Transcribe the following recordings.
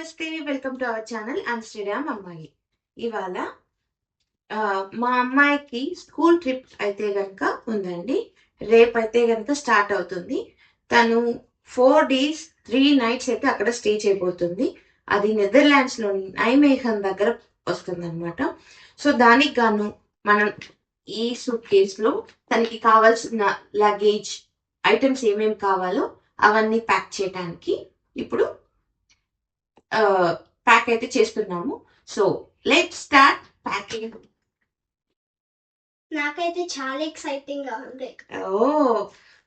నమస్తే, welcome to our channel Amsterdam అమ్మాయి. ఇవాళ మా అమ్మాయికి స్కూల్ ట్రిప్ అయితే గనక ఉందండి. రేపైతే గనక స్టార్ట్ అవుతుంది. తను 4 డేస్ 3 నైట్స్ అయితే అక్కడ స్టే చేయబోతుంది. అది నెదర్లాండ్స్‌లోని నైమేహన్ దగ్గర వస్తుందనమాట. సో, దానికి గాను మనం ఈ సూట్ కేస్‌లో తనకి కావాల్సిన లగేజ్ ఐటెమ్స్ ఏమేమి కావాలో అవన్నీ ప్యాక్ చేయడానికి ఇప్పుడు ప్యాక్ అయితే చేస్తున్నాము. So let's start packing. నాకైతే చాలా ఎక్సైటింగ్ గా ఉంది.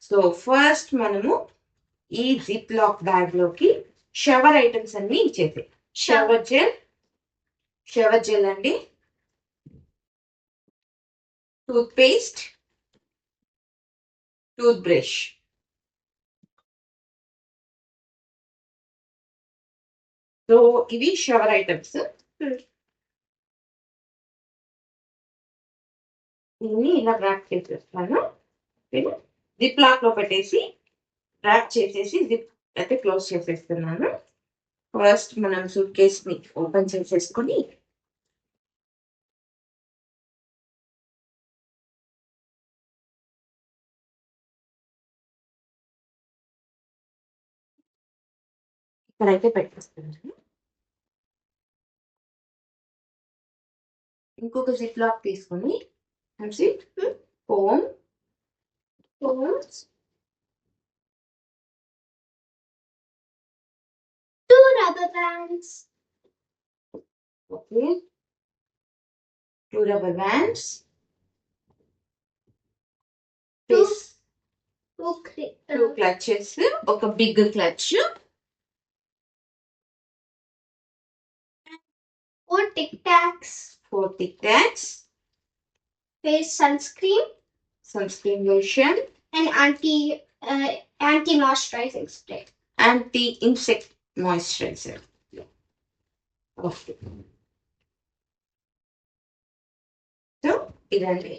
సో ఫస్ట్ మనము ఈ జిప్ లాక్ బ్యాగ్ లోకి షవర్ ఐటమ్స్ అన్ని ఇచ్చేది. షవర్ జెల్ అండి, toothpaste, toothbrush. So ఇవి షవర్ ఐటమ్స్. దీన్ని ఇలా ర్యాప్ చేసేస్తాను. జిప్ లాక్ లో పెట్టేసి ర్యాప్ చేసేసి జిప్ అయితే క్లోజ్ చేసేస్తున్నాను. ఫస్ట్ మనం సూట్ కేస్ ని ఓపెన్ చేసేసుకొని ఇక్కడైతే పెట్టేస్తున్నాను. ఇంకొక జిప్ లాక్ తీసుకొని foam, two rubber bands, okay, 2 rubber bands, two clutches, ఒక big clutch, 4 Tic Tacs, face sunscreen lotion, and anti moisturizing spray. anti-insect moisturizer. Okay, so ఇదండి.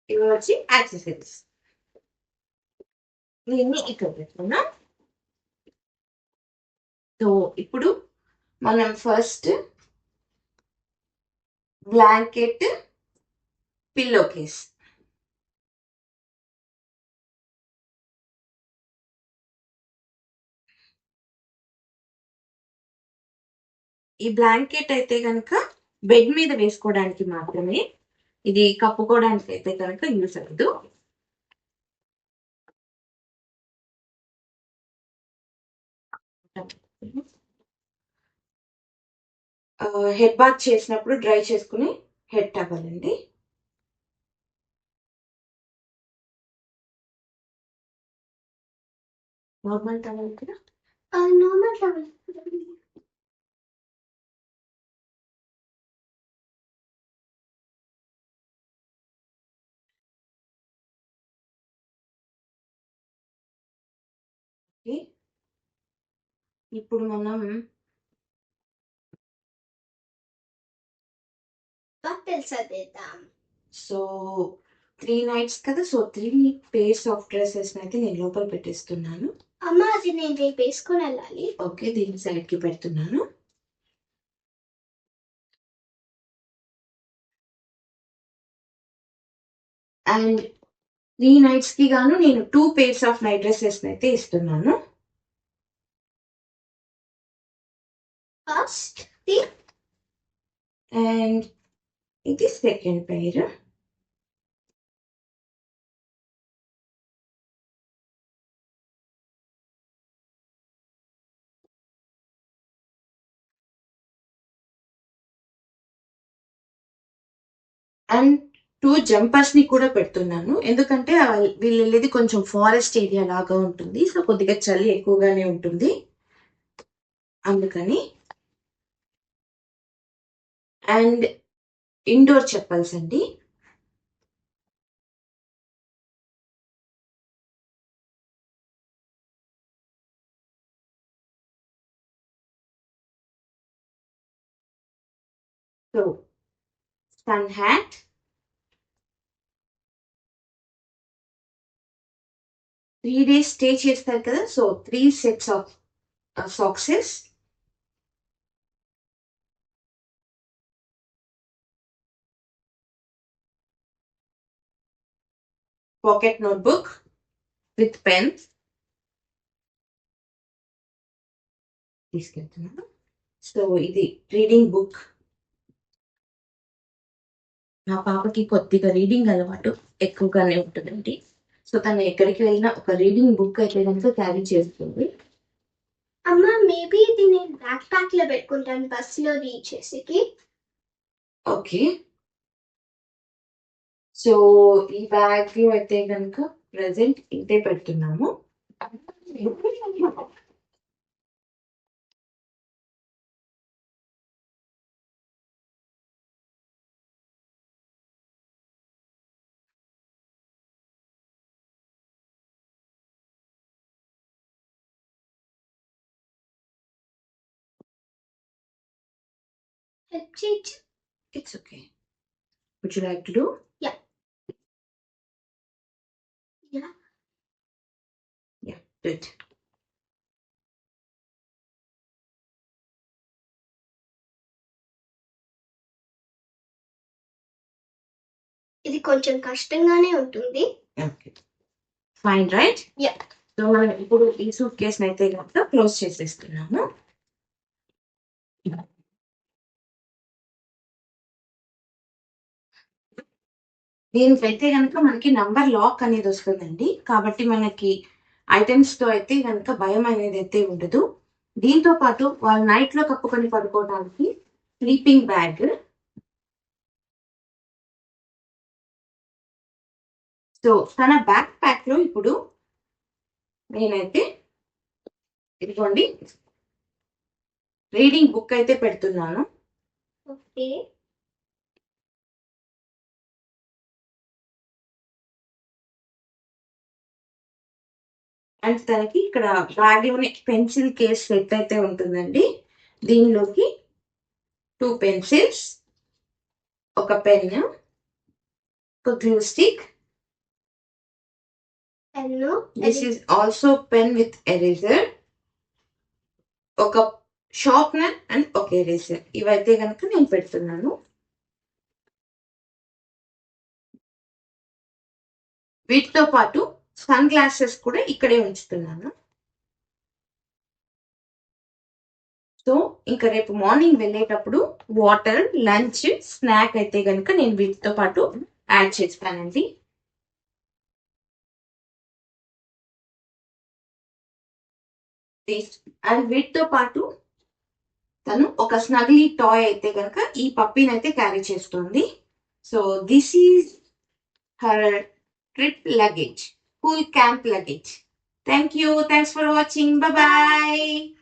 ఇవి వచ్చి యాక్సెసరీస్. దీన్ని ఇక్కడ పెట్టుకున్నాం. సో ఇప్పుడు మనం ఫస్ట్ బ్లాంకెట్, పిల్లో కేస్. ఈ బ్లాంకెట్ అయితే కనుక బెడ్ మీద వేసుకోవడానికి మాత్రమే, ఇది కప్పుకోవడానికి అయితే కనుక యూస్ అవ్వదు. హెడ్ బాత్ చేసినప్పుడు డ్రై చేసుకుని హెడ్ టవల్ అండి. నార్మల్ టవల్ కదా. ఇప్పుడు మనం బట్టలు సర్దేద్దాం. సో 3 నైట్స్ కదా, సో 3 పేర్స్ ఆఫ్ డ్రెస్సెస్ అయితే నేను లోపల పెట్టేస్తున్నాను. అమ్మ, అది నేను రేపు వేసుకొని వెళ్ళాలి. ఓకే, దీన్ని సైడ్ కి పెడుతున్నాను. అండ్ 3 నైట్స్ కి గాను నేను 2 పేర్స్ ఆఫ్ నైట్ డ్రెస్సెస్ అయితే ఇస్తున్నాను. ఫస్ట్ అండ్ ఇది సెకండ్ పేర్. అండ్ 2 జంపర్స్ ని కూడా పెడుతున్నాను, ఎందుకంటే వీళ్ళు వెళ్ళేది కొంచెం ఫారెస్ట్ ఏరియా లాగా ఉంటుంది. సో కొద్దిగా చలి ఎక్కువగానే ఉంటుంది అందుకని. అండ్ ఇండోర్ చెప్పల్స్ అండి. So sun hat, 3 days stay చేస్తారు కదా, so 3 sets of socks, pocket notebook with pen తీసుకెళ్తున్నాను. సో ఇది రీడింగ్ బుక్. నా పాపకి కొద్దిగా రీడింగ్ అలవాటు ఎక్కువగానే ఉంటుందండి. సో తను ఎక్కడికి వెళ్ళినా ఒక రీడింగ్ బుక్ అయితే కనుక క్యారీ చేస్తుంది. అమ్మ మేబీ ఇది నేను బ్యాక్ ప్యాక్ లో పెట్టుకుంటాను బస్సులో రీడ్ చేసేకి. ఓకే, సో ఈ బ్యాగ్ లో అయితే కనుక ప్రెసెంట్ ఇంతే పెడుతున్నాము. హెల్ప్ చేయొచ్చు. It's okay. Would you like to do? Yeah. Yeah. Yeah, do it. ఇది కొంచెం కష్టంగానే ఉంటుంది. Okay. Fine, right? Yeah. So మనం ఇప్పుడు ఈ సూట్ కేసుని అయితే కనుక క్లోజ్ చేసేస్తున్నాము. దీనికైతే కనుక మనకి నంబర్ లాక్ అనేది వస్తుందండి. కాబట్టి మనకి ఐటమ్స్ తో అయితే కనుక భయం అనేది అయితే ఉండదు. దీంతో పాటు వాళ్ళు నైట్ లో కప్పుకొని పడుకోవడానికి స్లీపింగ్ బ్యాగ్. సో తన బ్యాక్ ప్యాక్ లో ఇప్పుడు నేనైతే ఇదిగోండి రీడింగ్ బుక్ అయితే పెడుతున్నాను. ఓకే. అండ్ తనకి ఇక్కడ బ్యాగ్ లోని పెన్సిల్ కేస్ సెట్ అయితే ఉంటుందండి. దీనిలోకి 2 పెన్సిల్స్, ఒక పెన్, ఒక glue stick. Pen. This is also pen with eraser, ఒక షార్ప్నర్ అండ్ ఒక ఎరేజర్. ఇవైతే కనుక నేను పెడుతున్నాను. వీటితో పాటు సన్ గ్లాసెస్ కూడా ఇక్కడే ఉంచుతున్నాను. సో ఇంకా రేపు మార్నింగ్ వెళ్ళేటప్పుడు వాటర్, లంచ్, స్నాక్ అయితే కనుక నేను వీటితో పాటు యాడ్ చేస్తానండి. అండ్ వీటితో పాటు తను ఒక స్నగ్లీ టాయ్ అయితే కనుక ఈ పప్పీని అయితే క్యారీ చేస్తుంది. So this is her trip luggage, school camp luggage. Thank you. Thanks for watching. Bye bye.